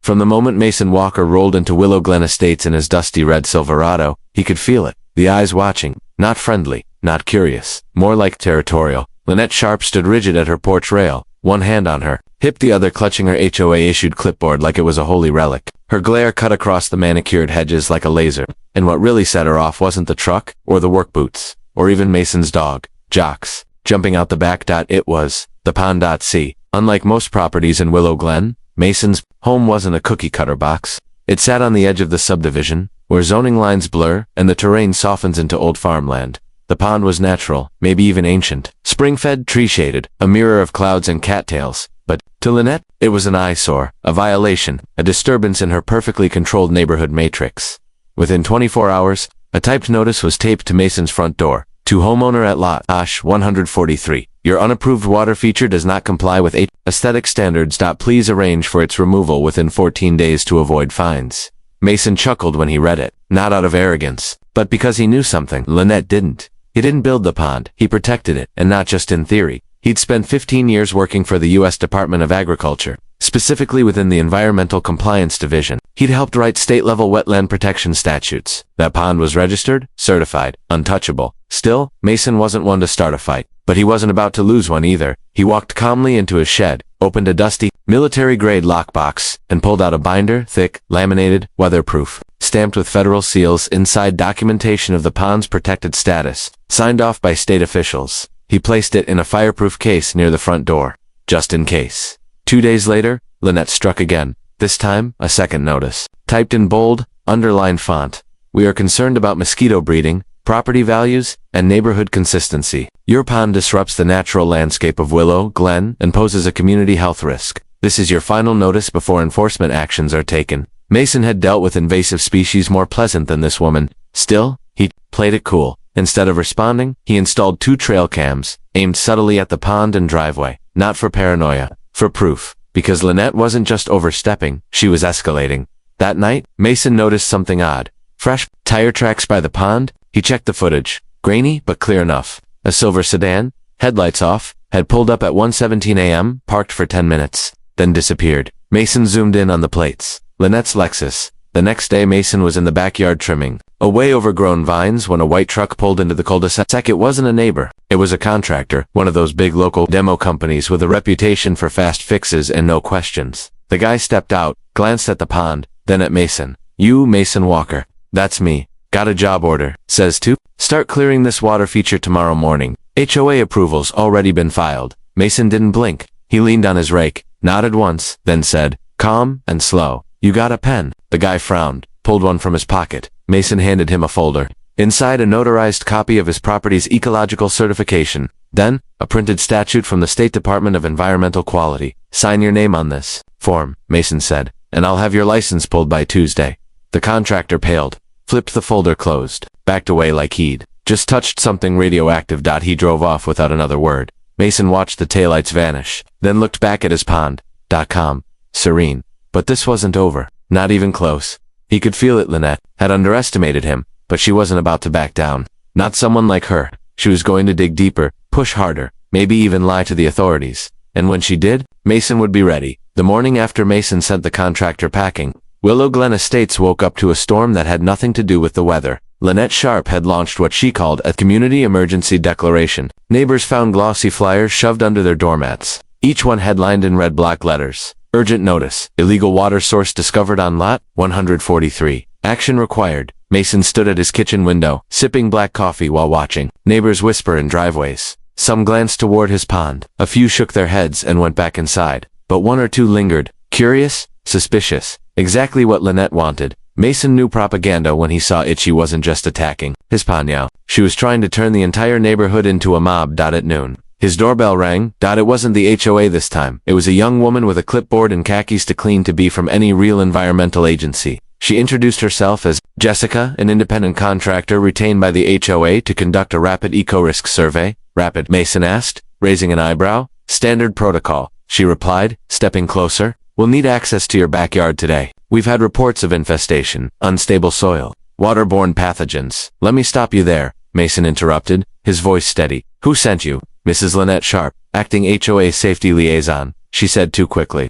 From the moment Mason Walker rolled into Willow Glen Estates in his dusty red Silverado, he could feel it. The eyes watching, not friendly, not curious, more like territorial. Lynette Sharp stood rigid at her porch rail, one hand on her hip, the other clutching her HOA-issued clipboard like it was a holy relic. Her glare cut across the manicured hedges like a laser, and what really set her off wasn't the truck, or the work boots, or even Mason's dog, Jocks, jumping out the back. It was the pond. See, unlike most properties in Willow Glen, Mason's home wasn't a cookie-cutter box. It sat on the edge of the subdivision, where zoning lines blur and the terrain softens into old farmland. The pond was natural, maybe even ancient, spring-fed, tree-shaded, a mirror of clouds and cattails. But, to Lynette, it was an eyesore, a violation, a disturbance in her perfectly controlled neighborhood matrix. Within 24 hours, a typed notice was taped to Mason's front door. To homeowner at lot #143. Your unapproved water feature does not comply with aesthetic standards. Please arrange for its removal within 14 days to avoid fines. Mason chuckled when he read it, not out of arrogance, but because he knew something Lynette didn't. He didn't build the pond, he protected it, and not just in theory. He'd spent 15 years working for the U.S. Department of Agriculture, specifically within the Environmental Compliance Division. He'd helped write state-level wetland protection statutes. That pond was registered, certified, untouchable. Still, Mason wasn't one to start a fight, but he wasn't about to lose one either. He walked calmly into his shed, opened a dusty, military-grade lockbox, and pulled out a binder, thick, laminated, weatherproof, stamped with federal seals, inside documentation of the pond's protected status, signed off by state officials. He placed it in a fireproof case near the front door, just in case. 2 days later, Lynette struck again. This time, a second notice, typed in bold, underlined font. We are concerned about mosquito breeding, property values, and neighborhood consistency. Your pond disrupts the natural landscape of Willow Glen and poses a community health risk. This is your final notice before enforcement actions are taken. Mason had dealt with invasive species more pleasant than this woman. Still, he played it cool. Instead of responding, he installed 2 trail cams, aimed subtly at the pond and driveway. Not for paranoia, for proof. Because Lynette wasn't just overstepping, she was escalating. That night, Mason noticed something odd. Fresh tire tracks by the pond. He checked the footage. Grainy, but clear enough. A silver sedan, headlights off, had pulled up at 1:17 a.m., parked for 10 minutes, then disappeared. Mason zoomed in on the plates. Lynette's Lexus. The next day, Mason was in the backyard trimming away overgrown vines when a white truck pulled into the cul-de-sac. It wasn't a neighbor. It was a contractor, one of those big local demo companies with a reputation for fast fixes and no questions. The guy stepped out, glanced at the pond, then at Mason. You, Mason Walker. That's me. Got a job order. Says to start clearing this water feature tomorrow morning. HOA approval's already been filed. Mason didn't blink. He leaned on his rake, nodded once, then said, calm and slow. You got a pen? The guy frowned, pulled one from his pocket. Mason handed him a folder. Inside, a notarized copy of his property's ecological certification. Then, a printed statute from the State Department of Environmental Quality. Sign your name on this form, Mason said, and I'll have your license pulled by Tuesday. The contractor paled, flipped the folder closed, backed away like he'd just touched something radioactive. He drove off without another word. Mason watched the taillights vanish, then looked back at his pond. Calm, serene. But this wasn't over. Not even close. He could feel it. Lynette had underestimated him, but she wasn't about to back down. Not someone like her. She was going to dig deeper, push harder, maybe even lie to the authorities. And when she did, Mason would be ready. The morning after Mason sent the contractor packing, Willow Glen Estates woke up to a storm that had nothing to do with the weather. Lynette Sharp had launched what she called a community emergency declaration. Neighbors found glossy flyers shoved under their doormats, each one headlined in red block letters. Urgent notice. Illegal water source discovered on lot 143. Action required. Mason stood at his kitchen window, sipping black coffee while watching neighbors whisper in driveways. Some glanced toward his pond. A few shook their heads and went back inside. But 1 or 2 lingered. Curious, suspicious. Exactly what Lynette wanted. Mason knew propaganda when he saw it. She wasn't just attacking his pond. She was trying to turn the entire neighborhood into a mob. At noon, his doorbell rang. It wasn't the HOA this time. It was a young woman with a clipboard and khakis to clean to be from any real environmental agency. She introduced herself as Jessica, an independent contractor retained by the HOA to conduct a rapid eco-risk survey. Rapid? Mason asked, raising an eyebrow. Standard protocol, she replied, stepping closer. We'll need access to your backyard today. We've had reports of infestation, unstable soil, waterborne pathogens. Let me stop you there, Mason interrupted, his voice steady. Who sent you? Mrs. Lynette Sharp, acting HOA safety liaison, she said too quickly.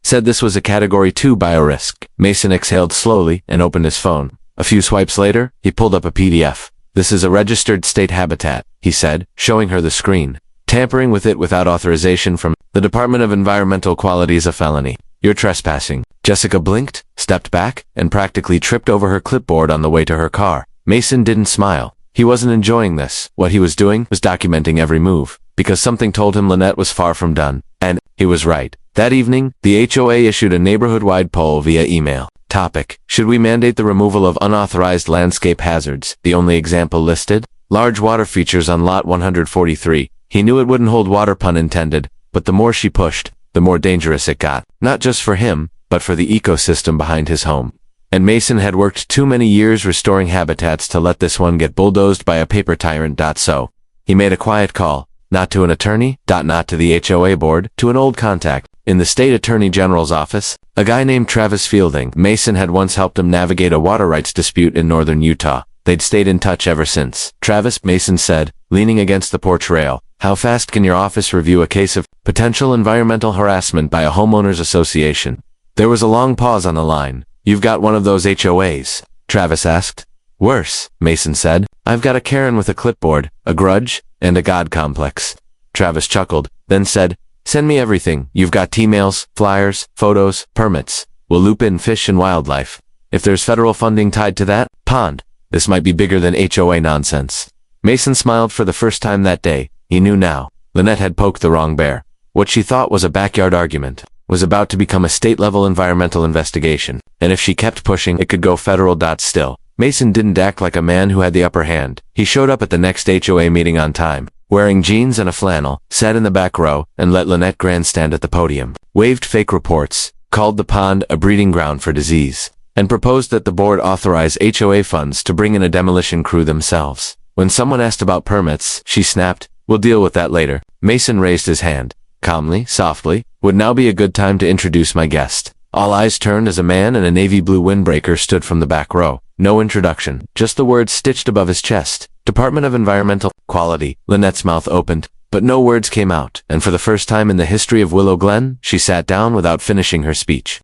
said this was a Category 2 biorisk. Mason exhaled slowly and opened his phone. A few swipes later, he pulled up a PDF. This is a registered state habitat, he said, showing her the screen. Tampering with it without authorization from the Department of Environmental Quality is a felony. You're trespassing. Jessica blinked, stepped back, and practically tripped over her clipboard on the way to her car. Mason didn't smile. He wasn't enjoying this. What he was doing was documenting every move, because something told him Lynette was far from done. And he was right. That evening, the HOA issued a neighborhood-wide poll via email. Topic: should we mandate the removal of unauthorized landscape hazards? The only example listed? Large water features on lot 143. He knew it wouldn't hold water, pun intended, but the more she pushed, the more dangerous it got. Not just for him, but for the ecosystem behind his home. And Mason had worked too many years restoring habitats to let this one get bulldozed by a paper tyrant. So he made a quiet call, not to an attorney, not to the HOA board, to an old contact in the state attorney general's office, a guy named Travis Fielding. Mason had once helped him navigate a water rights dispute in northern Utah. They'd stayed in touch ever since. Travis, Mason said, leaning against the porch rail, how fast can your office review a case of potential environmental harassment by a homeowners association? There was a long pause on the line. You've got one of those HOAs? Travis asked. Worse, Mason said. I've got a Karen with a clipboard, a grudge, and a God complex. Travis chuckled, then said, send me everything. You've got emails, flyers, photos, permits. We'll loop in fish and wildlife. If there's federal funding tied to that, pond. This might be bigger than HOA nonsense. Mason smiled for the first time that day. He knew now. Lynette had poked the wrong bear. What she thought was a backyard argument was about to become a state-level environmental investigation. And if she kept pushing, it could go federal. Still, Mason didn't act like a man who had the upper hand. He showed up at the next HOA meeting on time, wearing jeans and a flannel, sat in the back row, and let Lynette grandstand at the podium, waved fake reports, called the pond a breeding ground for disease, and proposed that the board authorize HOA funds to bring in a demolition crew themselves. When someone asked about permits, she snapped, we'll deal with that later. Mason raised his hand. Calmly, softly, would now be a good time to introduce my guest. All eyes turned as a man in a navy blue windbreaker stood from the back row. No introduction, just the words stitched above his chest. Department of Environmental Quality. Lynette's mouth opened, but no words came out, and for the first time in the history of Willow Glen, she sat down without finishing her speech.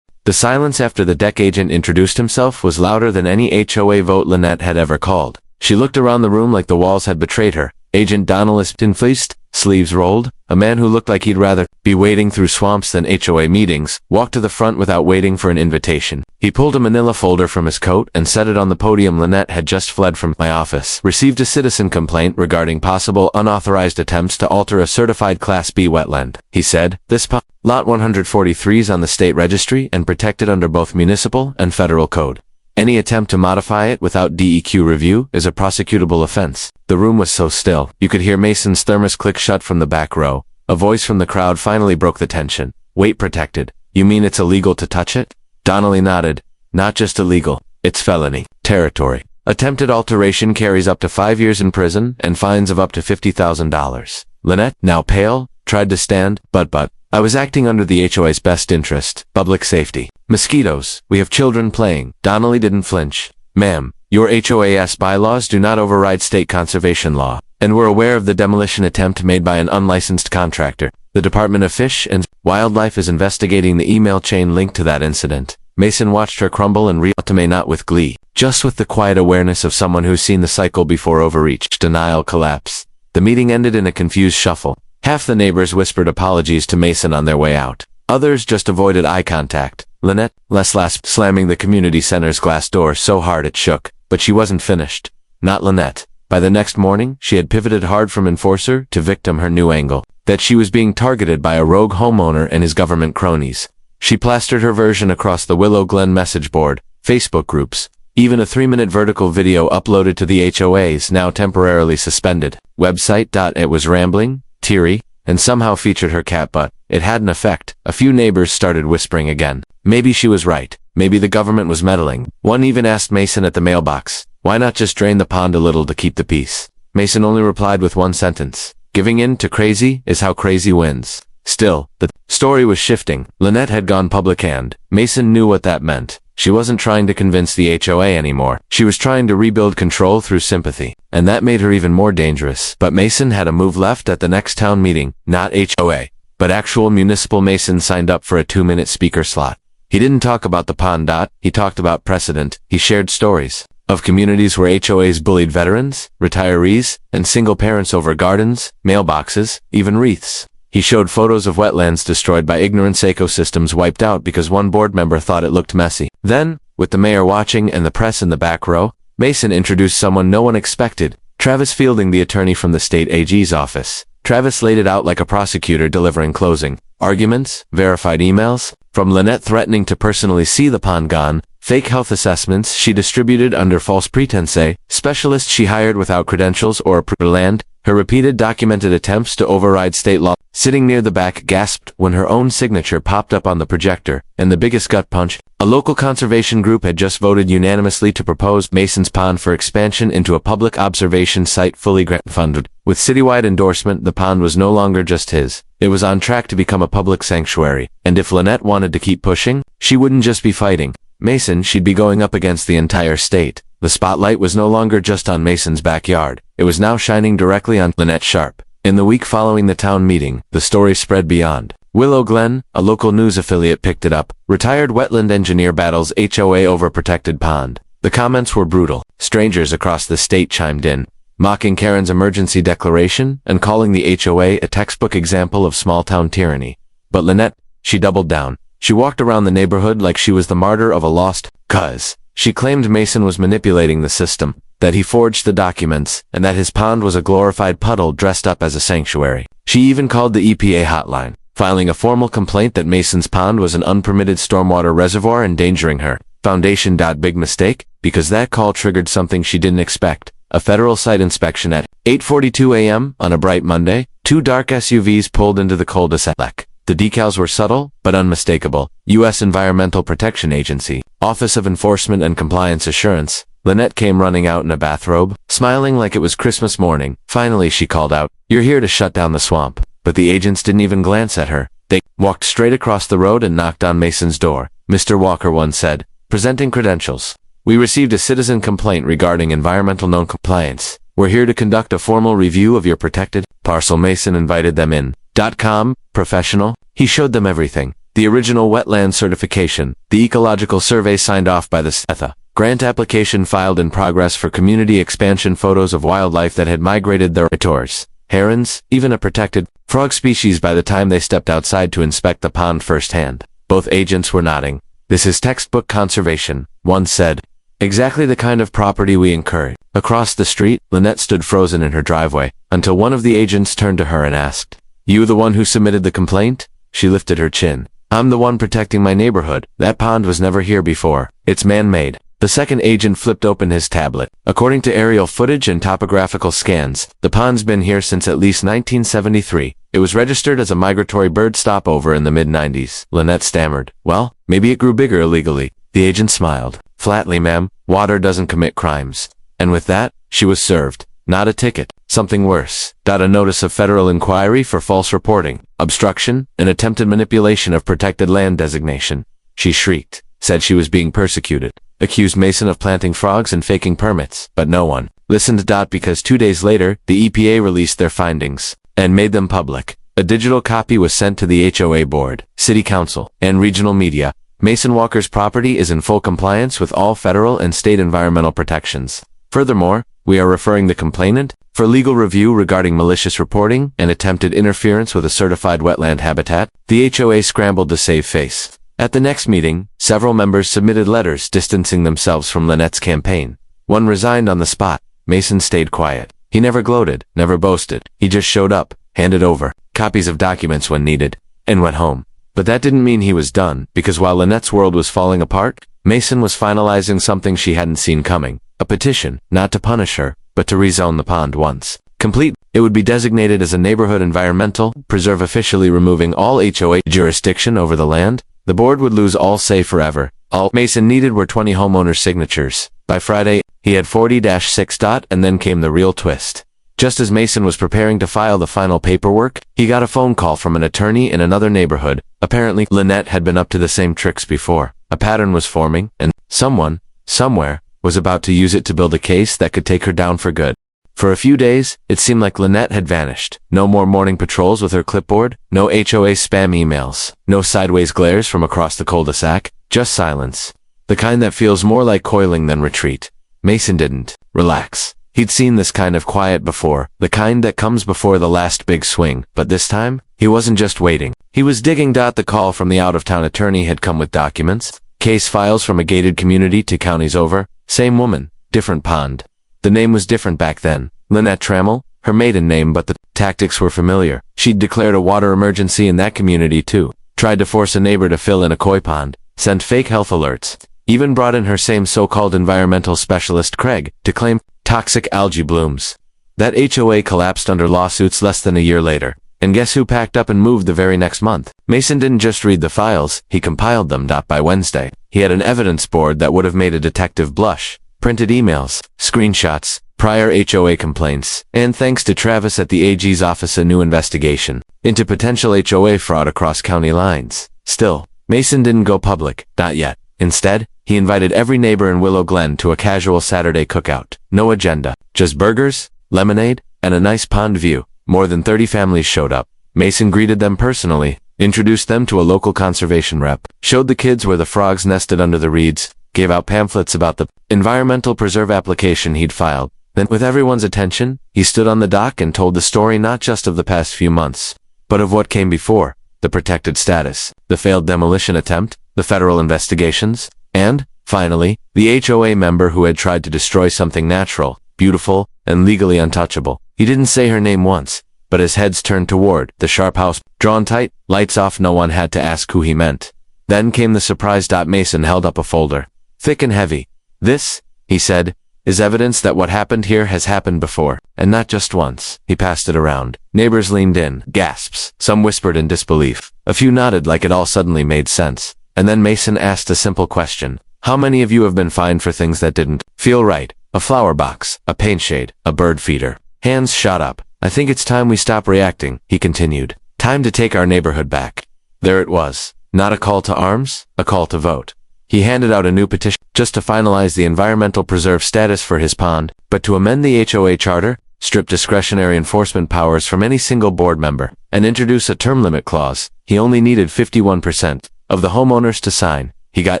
The silence after the deck agent introduced himself was louder than any HOA vote Lynette had ever called. She looked around the room like the walls had betrayed her. Agent Demolished, infleeced, sleeves rolled, a man who looked like he'd rather be wading through swamps than HOA meetings, walked to the front without waiting for an invitation. He pulled a manila folder from his coat and set it on the podium. Lynette had just fled from my office. Received a citizen complaint regarding possible unauthorized attempts to alter a certified Class B wetland. He said, this lot 143 is on the state registry and protected under both municipal and federal code. Any attempt to modify it without DEQ review is a prosecutable offense. The room was so still, you could hear Mason's thermos click shut from the back row. A voice from the crowd finally broke the tension. Wait, protected. You mean it's illegal to touch it? Donnelly nodded. Not just illegal, it's felony territory. Attempted alteration carries up to 5 years in prison and fines of up to $50,000. Lynette, now pale, tried to stand, but I was acting under the HOA's best interest, public safety. Mosquitoes, we have children playing. Donnelly didn't flinch. Ma'am, your HOA's bylaws do not override state conservation law, and we're aware of the demolition attempt made by an unlicensed contractor. The Department of Fish and Wildlife is investigating the email chain linked to that incident. Mason watched her crumble and re-automate, not with glee, just with the quiet awareness of someone who's seen the cycle before. Overreach, denial, collapse. The meeting ended in a confused shuffle. Half the neighbors whispered apologies to Mason on their way out. Others just avoided eye contact. Lynette, last slamming the community center's glass door so hard it shook, but she wasn't finished. Not Lynette. By the next morning, she had pivoted hard from enforcer to victim. Her new angle, that she was being targeted by a rogue homeowner and his government cronies. She plastered her version across the Willow Glen message board, Facebook groups, even a 3-minute vertical video uploaded to the HOA's now temporarily suspended website. It was rambling, teary, and somehow featured her cat, but it had an effect. A few neighbors started whispering again. Maybe she was right. Maybe the government was meddling. One even asked Mason at the mailbox, why not just drain the pond a little to keep the peace? Mason only replied with one sentence. Giving in to crazy is how crazy wins. Still, the story was shifting. Lynette had gone public and Mason knew what that meant. She wasn't trying to convince the HOA anymore. She was trying to rebuild control through sympathy. And that made her even more dangerous. But Mason had a move left at the next town meeting, not HOA. but actual municipal masons signed up for a 2-minute speaker slot. He didn't talk about the pond. He talked about precedent. He shared stories of communities where HOAs bullied veterans, retirees, and single parents over gardens, mailboxes, even wreaths. He showed photos of wetlands destroyed by ignorance, ecosystems wiped out because one board member thought it looked messy. Then, with the mayor watching and the press in the back row, Mason introduced someone no one expected, Travis Fielding, the attorney from the state AG's office. Travis laid it out like a prosecutor delivering closing arguments, verified emails, from Lynette threatening to personally see the pond gone, fake health assessments she distributed under false pretense, specialists she hired without credentials or approved land, her repeated documented attempts to override state law. Sitting near the back gasped when her own signature popped up on the projector, and the biggest gut punch, a local conservation group had just voted unanimously to propose Mason's Pond for expansion into a public observation site fully grant-funded. With citywide endorsement, the pond was no longer just his. It was on track to become a public sanctuary, and if Lynette wanted to keep pushing, she wouldn't just be fighting Mason, she'd be going up against the entire state. The spotlight was no longer just on Mason's backyard. It was now shining directly on Lynette Sharp. In the week following the town meeting, the story spread beyond Willow Glen. A local news affiliate picked it up. Retired wetland engineer battles HOA over protected pond. The comments were brutal. Strangers across the state chimed in, mocking Karen's emergency declaration and calling the HOA a textbook example of small-town tyranny. But Lynette, she doubled down. She walked around the neighborhood like she was the martyr of a lost cause. She claimed Mason was manipulating the system, that he forged the documents, and that his pond was a glorified puddle dressed up as a sanctuary. She even called the EPA hotline, filing a formal complaint that Mason's Pond was an unpermitted stormwater reservoir endangering her foundation. Big mistake, because that call triggered something she didn't expect. A federal site inspection at 8:42 a.m. on a bright Monday. 2 dark SUVs pulled into the cul-de-sac. The decals were subtle, but unmistakable. U.S. Environmental Protection Agency, Office of Enforcement and Compliance Assurance. Lynette came running out in a bathrobe, smiling like it was Christmas morning. Finally, she called out, "You're here to shut down the swamp." But the agents didn't even glance at her. They walked straight across the road and knocked on Mason's door. Mr. Walker, one said, presenting credentials. "We received a citizen complaint regarding environmental non-compliance. We're here to conduct a formal review of your protected parcel." Mason invited them in. .com, professional. He showed them everything. The original wetland certification, the ecological survey signed off by the SETHA, grant application filed in progress for community expansion, photos of wildlife that had migrated there, tours, herons, even a protected frog species by the time they stepped outside to inspect the pond firsthand. Both agents were nodding. "This is textbook conservation," one said. "Exactly the kind of property we encourage." Across the street, Lynette stood frozen in her driveway, until one of the agents turned to her and asked, "You the one who submitted the complaint?" She lifted her chin. "I'm the one protecting my neighborhood. That pond was never here before. It's man-made." The second agent flipped open his tablet. "According to aerial footage and topographical scans, the pond's been here since at least 1973. It was registered as a migratory bird stopover in the mid-90s. Lynette stammered. "Well, maybe it grew bigger illegally." The agent smiled. "Flatly, ma'am, water doesn't commit crimes." And with that, she was served. Not a ticket. Something worse. A notice of federal inquiry for false reporting, obstruction, and attempted manipulation of protected land designation. She shrieked, said she was being persecuted, accused Mason of planting frogs and faking permits, but no one listened. Because 2 days later, the EPA released their findings and made them public. A digital copy was sent to the HOA board, city council, and regional media. Mason Walker's property is in full compliance with all federal and state environmental protections. Furthermore, we are referring the complainant for legal review regarding malicious reporting and attempted interference with a certified wetland habitat. The HOA scrambled to save face. At the next meeting, several members submitted letters distancing themselves from Lynette's campaign. One resigned on the spot. Mason stayed quiet. He never gloated, never boasted. He just showed up, handed over copies of documents when needed, and went home. But that didn't mean he was done, because while Lynette's world was falling apart, Mason was finalizing something she hadn't seen coming. A petition, not to punish her, but to rezone the pond once complete. It would be designated as a neighborhood environmental preserve, officially removing all HOA jurisdiction over the land. The board would lose all say forever. All Mason needed were 20 homeowners' signatures. By Friday, he had 40-6. And then came the real twist. Just as Mason was preparing to file the final paperwork, he got a phone call from an attorney in another neighborhood. Apparently, Lynette had been up to the same tricks before. A pattern was forming, and someone, somewhere, was about to use it to build a case that could take her down for good. For a few days, it seemed like Lynette had vanished. No more morning patrols with her clipboard, no HOA spam emails, no sideways glares from across the cul-de-sac, just silence. The kind that feels more like coiling than retreat. Mason didn't relax. He'd seen this kind of quiet before, the kind that comes before the last big swing, but this time, he wasn't just waiting. He was digging. The call from the out-of-town attorney had come with documents, case files from a gated community 2 counties over, same woman, different pond. The name was different back then. Lynette Trammell, her maiden name, but the tactics were familiar. She'd declared a water emergency in that community too, tried to force a neighbor to fill in a koi pond, sent fake health alerts, even brought in her same so-called environmental specialist Craig to claim toxic algae blooms. That HOA collapsed under lawsuits less than a year later. And guess who packed up and moved the very next month? Mason didn't just read the files, he compiled them. By Wednesday, he had an evidence board that would have made a detective blush. Printed emails, screenshots, prior HOA complaints, and thanks to Travis at the AG's office, a new investigation into potential HOA fraud across county lines. Still, Mason didn't go public, not yet. Instead, he invited every neighbor in Willow Glen to a casual Saturday cookout. No agenda, just burgers, lemonade, and a nice pond view. More than 30 families showed up. Mason greeted them personally, introduced them to a local conservation rep, showed the kids where the frogs nested under the reeds, gave out pamphlets about the environmental preserve application he'd filed. Then, with everyone's attention, he stood on the dock and told the story not just of the past few months, but of what came before, the protected status, the failed demolition attempt, the federal investigations, and, finally, the HOA member who had tried to destroy something natural, beautiful, and legally untouchable. He didn't say her name once, but his heads turned toward the sharp house, drawn tight, lights off. No one had to ask who he meant. Then came the surprise. Mason held up a folder, thick and heavy. "This," he said, "is evidence that what happened here has happened before, and not just once." He passed it around. Neighbors leaned in, gasps. Some whispered in disbelief. A few nodded like it all suddenly made sense. And then Mason asked a simple question. "How many of you have been fined for things that didn't feel right? A flower box, a paint shade, a bird feeder?" Hands shot up. "I think it's time we stop reacting," he continued. "Time to take our neighborhood back." There it was. Not a call to arms, a call to vote. He handed out a new petition, just to finalize the environmental preserve status for his pond, but to amend the HOA charter, strip discretionary enforcement powers from any single board member, and introduce a term limit clause. He only needed 51% of the homeowners to sign. He got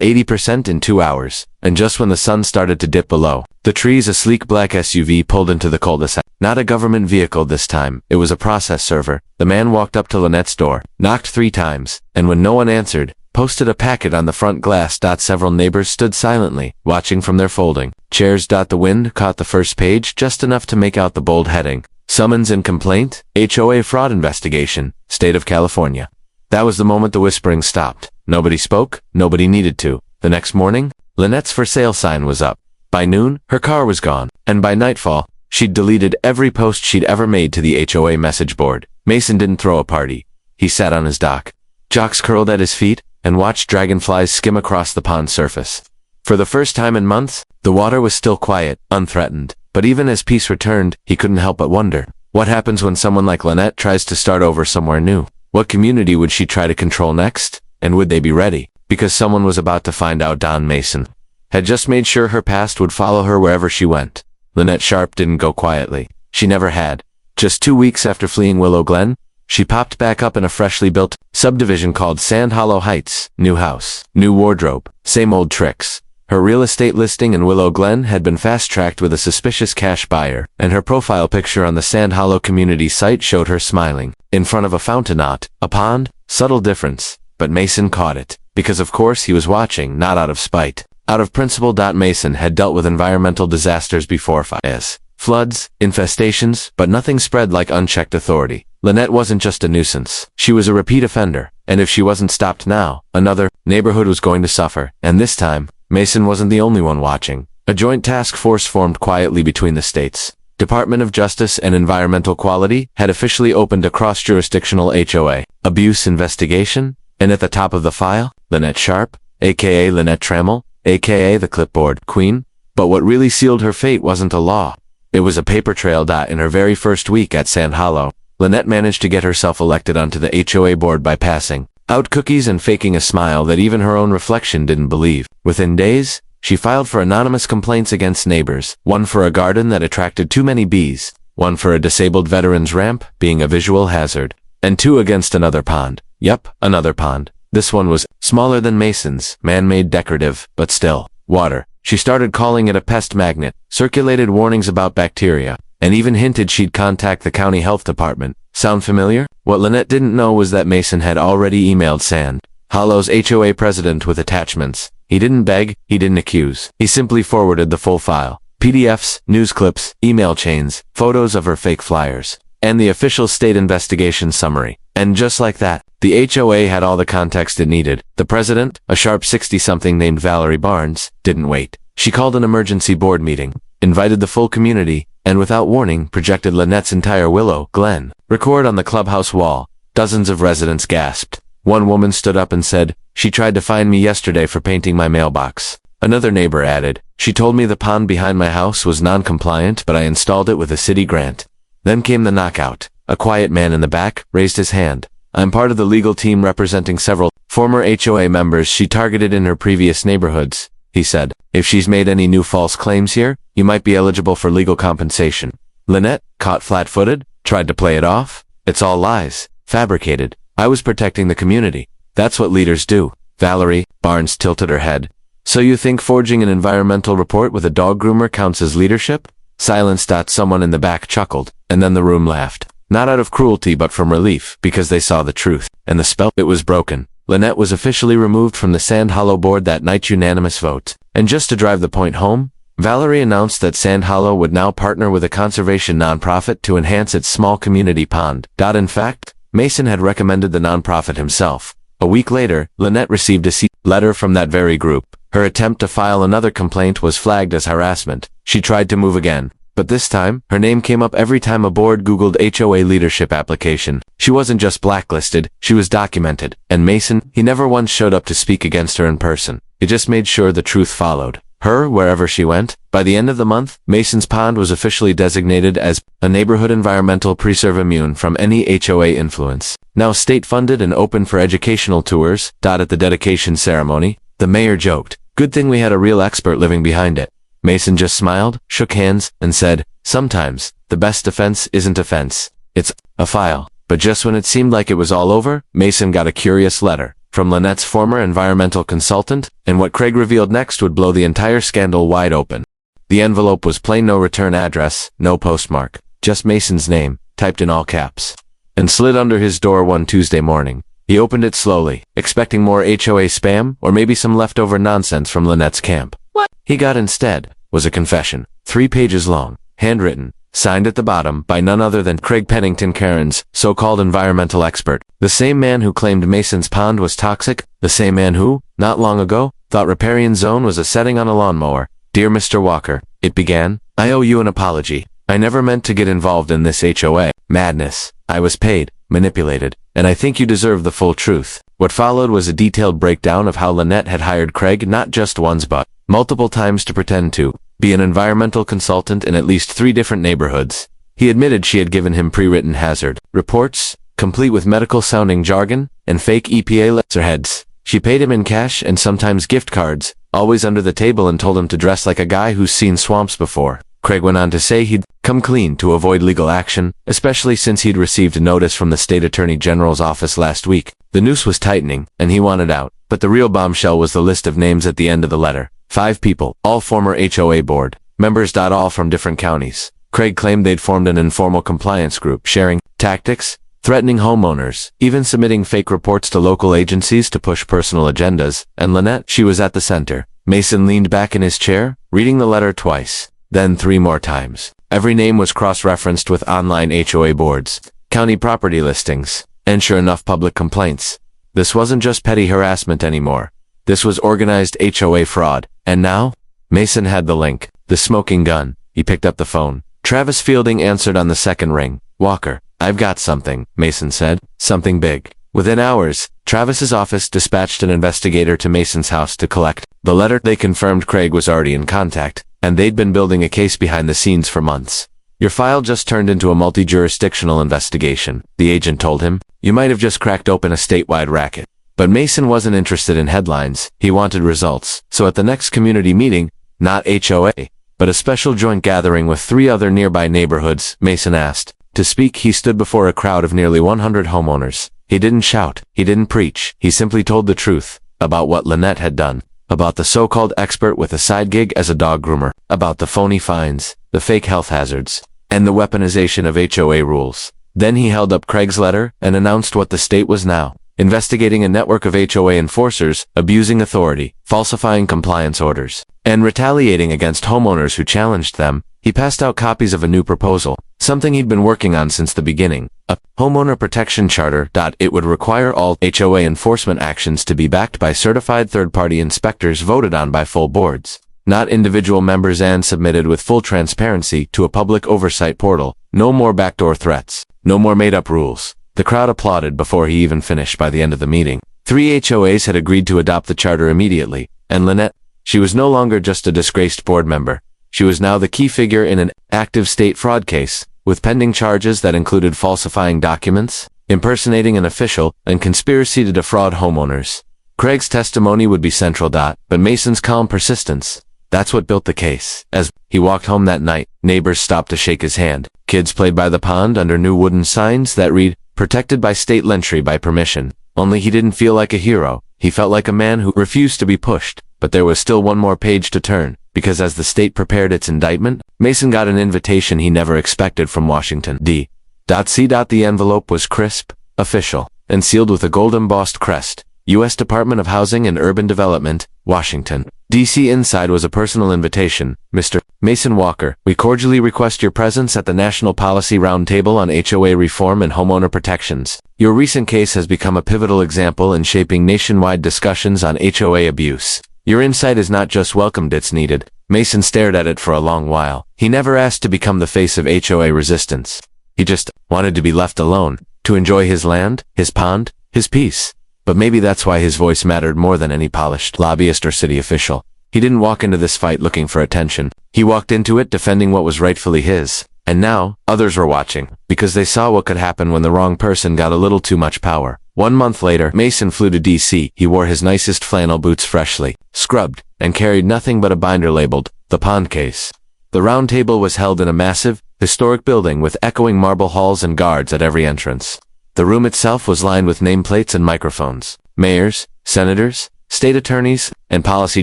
80% in 2 hours, and just when the sun started to dip below the trees, a sleek black SUV pulled into the cul-de-sac. Not a government vehicle this time, it was a process server. The man walked up to Lynette's door, knocked 3 times, and when no one answered, posted a packet on the front glass. Several neighbors stood silently, watching from their folding chairs. The wind caught the first page just enough to make out the bold heading. Summons and complaint, HOA fraud investigation, State of California. That was the moment the whispering stopped. Nobody spoke, nobody needed to. The next morning, Lynette's for sale sign was up. By noon, her car was gone, and by nightfall, she'd deleted every post she'd ever made to the HOA message board. Mason didn't throw a party. He sat on his dock. Jocks curled at his feet, and watched dragonflies skim across the pond surface. For the first time in months, the water was still quiet, unthreatened. But even as peace returned, he couldn't help but wonder, what happens when someone like Lynette tries to start over somewhere new? What community would she try to control next? And would they be ready? Because someone was about to find out. Mason had just made sure her past would follow her wherever she went. Lynette Sharp didn't go quietly. She never had. Just 2 weeks after fleeing Willow Glen, she popped back up in a freshly built subdivision called Sand Hollow Heights. New house, new wardrobe, same old tricks. Her real estate listing in Willow Glen had been fast-tracked with a suspicious cash buyer, and her profile picture on the Sand Hollow community site showed her smiling in front of a fountain, not a pond. Subtle difference, but Mason caught it, because of course he was watching, not out of spite. Out of principle. Mason had dealt with environmental disasters before, fires, floods, infestations, but nothing spread like unchecked authority. Lynette wasn't just a nuisance. She was a repeat offender, and if she wasn't stopped now, another neighborhood was going to suffer. And this time, Mason wasn't the only one watching. A joint task force formed quietly between the states. Department of Justice and Environmental Quality had officially opened a cross-jurisdictional HOA abuse investigation, and at the top of the file, Lynette Sharp, aka Lynette Trammell, aka the clipboard queen. But what really sealed her fate wasn't a law. It was a paper trail. In her very first week at Sand Hollow, Lynette managed to get herself elected onto the HOA board by passing out cookies and faking a smile that even her own reflection didn't believe. Within days, She filed for anonymous complaints against neighbors, one for a garden that attracted too many bees, one for a disabled veteran's ramp being a visual hazard, and two against another pond. Yep, another pond. This one was smaller than Mason's, man-made decorative, but still, water. She started calling it a pest magnet, circulated warnings about bacteria, and even hinted she'd contact the county health department. Sound familiar? What Lynette didn't know was that Mason had already emailed Sand Hollow's HOA president with attachments. He didn't beg, he didn't accuse. He simply forwarded the full file. PDFs, news clips, email chains, photos of her fake flyers, and the official state investigation summary. And just like that, the HOA had all the context it needed. The president, a sharp 60-something named Valerie Barnes, didn't wait. She called an emergency board meeting, invited the full community, and without warning, projected Lynette's entire Willow Glen record on the clubhouse wall. Dozens of residents gasped. One woman stood up and said, "She tried to fine me yesterday for painting my mailbox." Another neighbor added, "She told me the pond behind my house was non-compliant, but I installed it with a city grant." Then came the knockout. A quiet man in the back raised his hand. "I'm part of the legal team representing several former HOA members she targeted in her previous neighborhoods," he said. "If she's made any new false claims here, you might be eligible for legal compensation." Lynette, caught flat-footed, tried to play it off. "It's all lies. Fabricated. I was protecting the community. That's what leaders do." Valerie Barnes tilted her head. "So you think forging an environmental report with a dog groomer counts as leadership?" Silence. Someone in the back chuckled, and then the room laughed. Not out of cruelty but from relief, because they saw the truth. And the spell, it was broken. Lynette was officially removed from the Sand Hollow board that night, unanimous vote. And just to drive the point home, Valerie announced that Sand Hollow would now partner with a conservation nonprofit to enhance its small community pond. In fact, Mason had recommended the nonprofit himself. A week later, Lynette received a letter from that very group. Her attempt to file another complaint was flagged as harassment. She tried to move again, but this time, her name came up every time a board Googled HOA leadership application. She wasn't just blacklisted, she was documented. And Mason, he never once showed up to speak against her in person. He just made sure the truth followed her wherever she went. By the end of the month, Mason's Pond was officially designated as a neighborhood environmental preserve immune from any HOA influence. Now state-funded and open for educational tours. At the dedication ceremony, the mayor joked, "Good thing we had a real expert living behind it." Mason just smiled, shook hands, and said, "Sometimes, the best defense isn't offense. It's a file." But just when it seemed like it was all over, Mason got a curious letter from Lynette's former environmental consultant, and what Craig revealed next would blow the entire scandal wide open. The envelope was plain, no return address, no postmark, just Mason's name, typed in all caps, and slid under his door one Tuesday morning. He opened it slowly, expecting more HOA spam, or maybe some leftover nonsense from Lynette's camp. What he got instead was a confession, 3 pages long, handwritten, signed at the bottom by none other than Craig Pennington, Cairns, so-called environmental expert, the same man who claimed Mason's Pond was toxic, the same man who, not long ago, thought riparian zone was a setting on a lawnmower. "Dear Mr. Walker," it began, "I owe you an apology. I never meant to get involved in this HOA madness. I was paid, manipulated, and I think you deserve the full truth." What followed was a detailed breakdown of how Lynette had hired Craig not just once but multiple times to pretend to be an environmental consultant in at least 3 different neighborhoods. He admitted she had given him pre-written hazard reports, complete with medical-sounding jargon, and fake EPA letterheads. She paid him in cash and sometimes gift cards, always under the table, and told him to dress like a guy who's seen swamps before. Craig went on to say he'd come clean to avoid legal action, especially since he'd received a notice from the state attorney general's office last week. The noose was tightening, and he wanted out. But the real bombshell was the list of names at the end of the letter. 5 people, all former HOA board members. All from different counties. Craig claimed they'd formed an informal compliance group, sharing tactics, threatening homeowners, even submitting fake reports to local agencies to push personal agendas. And Lynette, she was at the center. Mason leaned back in his chair, reading the letter twice, then 3 more times. Every name was cross-referenced with online HOA boards, county property listings, and sure enough, public complaints. This wasn't just petty harassment anymore. This was organized HOA fraud. And now, Mason had the link, the smoking gun. He picked up the phone. Travis Fielding answered on the second ring. "Walker, I've got something," Mason said. "Something big." Within hours, Travis's office dispatched an investigator to Mason's house to collect the letter. They confirmed Craig was already in contact, and they'd been building a case behind the scenes for months. "Your file just turned into a multi-jurisdictional investigation," the agent told him. "You might have just cracked open a statewide racket." But Mason wasn't interested in headlines, he wanted results. So at the next community meeting, not HOA, but a special joint gathering with 3 other nearby neighborhoods, Mason asked. To speak, he stood before a crowd of nearly 100 homeowners. He didn't shout, he didn't preach, he simply told the truth about what Lynette had done, about the so-called expert with a side gig as a dog groomer, about the phony fines, the fake health hazards, and the weaponization of HOA rules. Then he held up Craig's letter and announced what the state was now investigating: a network of HOA enforcers, abusing authority, falsifying compliance orders, and retaliating against homeowners who challenged them. He passed out copies of a new proposal, something he'd been working on since the beginning, a homeowner protection charter. It would require all HOA enforcement actions to be backed by certified third-party inspectors voted on by full boards, not individual members, and submitted with full transparency to a public oversight portal. No more backdoor threats, no more made-up rules. The crowd applauded before he even finished. By the end of the meeting, 3 HOAs had agreed to adopt the charter immediately, and Lynette, she was no longer just a disgraced board member. She was now the key figure in an active state fraud case, with pending charges that included falsifying documents, impersonating an official, and conspiracy to defraud homeowners. Craig's testimony would be central. But Mason's calm persistence, that's what built the case. As he walked home that night, neighbors stopped to shake his hand. Kids played by the pond under new wooden signs that read, "Protected by state entry by permission." Only he didn't feel like a hero. He felt like a man who refused to be pushed. But there was still one more page to turn, because as the state prepared its indictment, Mason got an invitation he never expected from Washington, D.C. The envelope was crisp, official, and sealed with a gold-embossed crest, U.S. Department of Housing and Urban Development, Washington, D.C. Inside was a personal invitation. "Mr. Mason Walker, we cordially request your presence at the National Policy Roundtable on HOA Reform and Homeowner Protections. Your recent case has become a pivotal example in shaping nationwide discussions on HOA abuse. Your insight is not just welcomed, it's needed." Mason stared at it for a long while. He never asked to become the face of HOA resistance. He just wanted to be left alone, to enjoy his land, his pond, his peace. But maybe that's why his voice mattered more than any polished lobbyist or city official. He didn't walk into this fight looking for attention. He walked into it defending what was rightfully his. And now, others were watching, because they saw what could happen when the wrong person got a little too much power. 1 month later, Mason flew to D.C. He wore his nicest flannel boots, freshly scrubbed, and carried nothing but a binder labeled, "The Pond Case." The round table was held in a massive, historic building with echoing marble halls and guards at every entrance. The room itself was lined with nameplates and microphones. Mayors, senators, state attorneys, and policy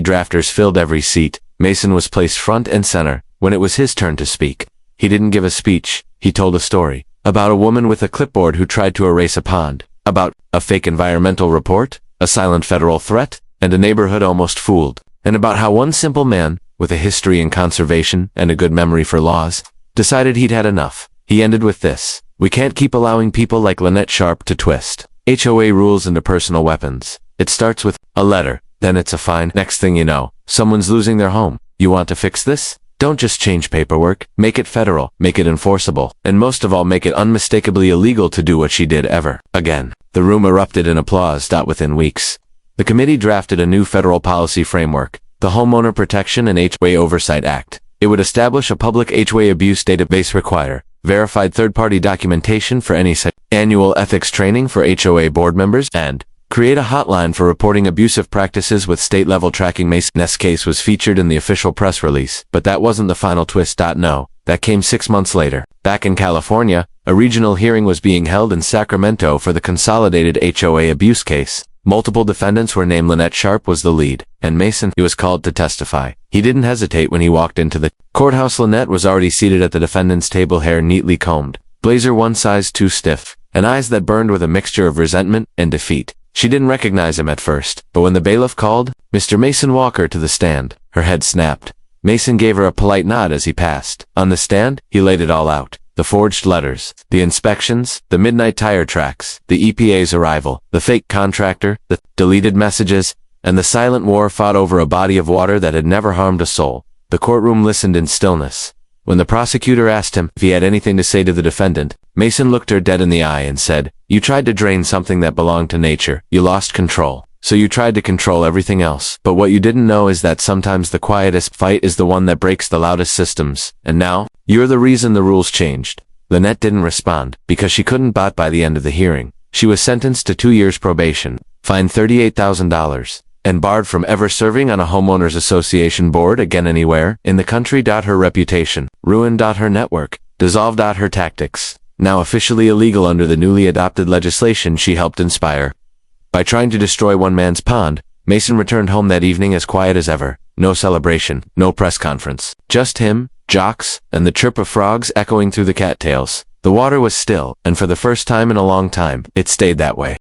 drafters filled every seat. Mason was placed front and center when it was his turn to speak. He didn't give a speech, he told a story. About a woman with a clipboard who tried to erase a pond. About a fake environmental report, a silent federal threat, and a neighborhood almost fooled. And about how one simple man, with a history in conservation and a good memory for laws, decided he'd had enough. He ended with this: "We can't keep allowing people like Lynette Sharp to twist HOA rules into personal weapons. It starts with a letter, then it's a fine. Next thing you know, someone's losing their home. You want to fix this? Don't just change paperwork, make it federal, make it enforceable, and most of all make it unmistakably illegal to do what she did ever again." The room erupted in applause. Within weeks, the committee drafted a new federal policy framework, the Homeowner Protection and HOA Oversight Act. It would establish a public HOA abuse database, require verified third-party documentation for any such annual ethics training for HOA board members, and create a hotline for reporting abusive practices with state-level tracking. Mason's case was featured in the official press release, but that wasn't the final twist. No, that came 6 months later. Back in California, a regional hearing was being held in Sacramento for the consolidated HOA abuse case. Multiple defendants were named. Lynette Sharp was the lead, and Mason, he was called to testify. He didn't hesitate when he walked into the courthouse. Lynette was already seated at the defendant's table, hair neatly combed, blazer one size too stiff, and eyes that burned with a mixture of resentment and defeat. She didn't recognize him at first, but when the bailiff called, "Mr. Mason Walker," to the stand, her head snapped. Mason gave her a polite nod as he passed. On the stand, he laid it all out. The forged letters, the inspections, the midnight tire tracks, the EPA's arrival, the fake contractor, the deleted messages, and the silent war fought over a body of water that had never harmed a soul. The courtroom listened in stillness. When the prosecutor asked him if he had anything to say to the defendant, Mason looked her dead in the eye and said, "You tried to drain something that belonged to nature. You lost control. So you tried to control everything else. But what you didn't know is that sometimes the quietest fight is the one that breaks the loudest systems. And now, you're the reason the rules changed." Lynette didn't respond, because she couldn't. By the end of the hearing, she was sentenced to 2 years probation, fined $38,000, and barred from ever serving on a homeowners association board again anywhere in the country. Her reputation, ruined. Her network, dissolved. Her tactics, now officially illegal under the newly adopted legislation she helped inspire. By trying to destroy one man's pond, Mason returned home that evening as quiet as ever. No celebration, no press conference. Just him, jocks, and the chirp of frogs echoing through the cattails. The water was still, and for the first time in a long time, it stayed that way.